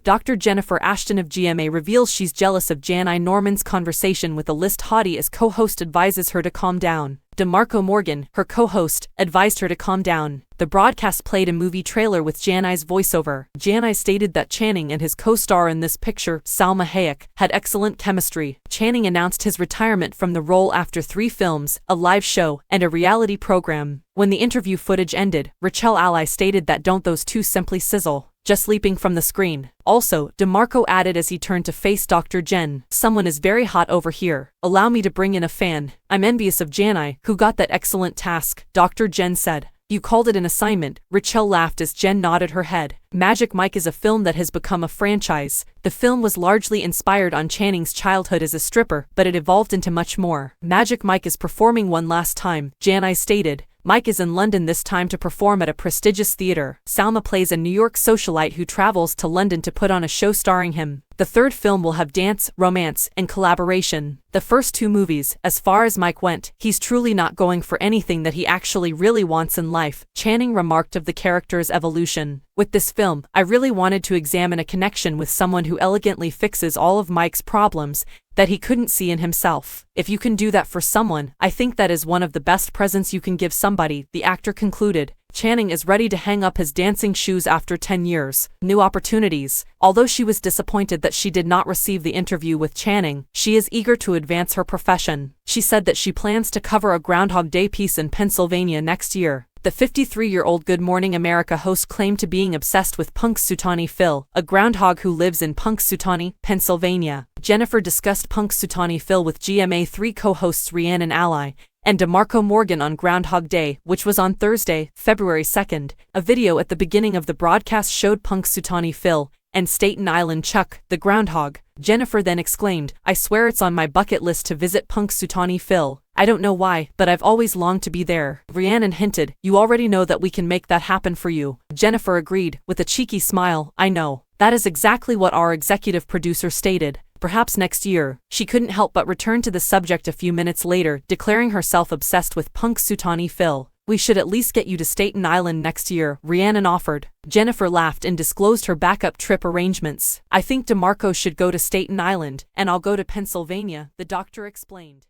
Dr. Jennifer Ashton of GMA reveals she's jealous of Janai Norman's conversation with a list hottie as co-host advises her to calm down. DeMarco Morgan, her co-host, advised her to calm down. The broadcast played a movie trailer with Janai's voiceover. Janai stated that Channing and his co-star in this picture, Salma Hayek, had excellent chemistry. Channing announced his retirement from the role after 3 films, a live show, and a reality program. When the interview footage ended, Rachel Ally stated that don't those two simply sizzle, just leaping from the screen. Also, DeMarco added as he turned to face Dr. Jen, "Someone is very hot over here. Allow me to bring in a fan. I'm envious of Janai, who got that excellent task," Dr. Jen said. "You called it an assignment," Rachel laughed as Jen nodded her head. Magic Mike is a film that has become a franchise. The film was largely inspired on Channing's childhood as a stripper, but it evolved into much more. Magic Mike is performing one last time, Janai stated. Mike is in London this time to perform at a prestigious theater. Salma plays a New York socialite who travels to London to put on a show starring him. The 3rd film will have dance, romance, and collaboration. The first 2 movies, as far as Mike went, he's truly not going for anything that he actually really wants in life, Channing remarked of the character's evolution. "With this film, I really wanted to examine a connection with someone who elegantly fixes all of Mike's problems that he couldn't see in himself. If you can do that for someone, I think that is one of the best presents you can give somebody," the actor concluded. Channing is ready to hang up his dancing shoes after 10 years. New opportunities. Although she was disappointed that she did not receive the interview with Channing, she is eager to advance her profession. She said that she plans to cover a Groundhog Day piece in Pennsylvania next year. The 53-year-old Good Morning America host claimed to being obsessed with Punxsutawney Phil, a groundhog who lives in Punxsutawney, Pennsylvania. Jennifer discussed Punxsutawney Phil with GMA 3 co-hosts Rhiannon Ally and DeMarco Morgan on Groundhog Day, which was on Thursday, February 2nd. A video at the beginning of the broadcast showed Punxsutawney Phil and Staten Island Chuck, the groundhog. Jennifer then exclaimed, "I swear it's on my bucket list to visit Punxsutawney Phil. I don't know why, but I've always longed to be there." Rhiannon hinted, "You already know that we can make that happen for you." Jennifer agreed, with a cheeky smile, "I know. That is exactly what our executive producer stated. Perhaps next year." She couldn't help but return to the subject a few minutes later, declaring herself obsessed with Punxsutawney Phil. "We should at least get you to Staten Island next year," Rhiannon offered. Jennifer laughed and disclosed her backup trip arrangements. "I think DeMarco should go to Staten Island, and I'll go to Pennsylvania," the doctor explained.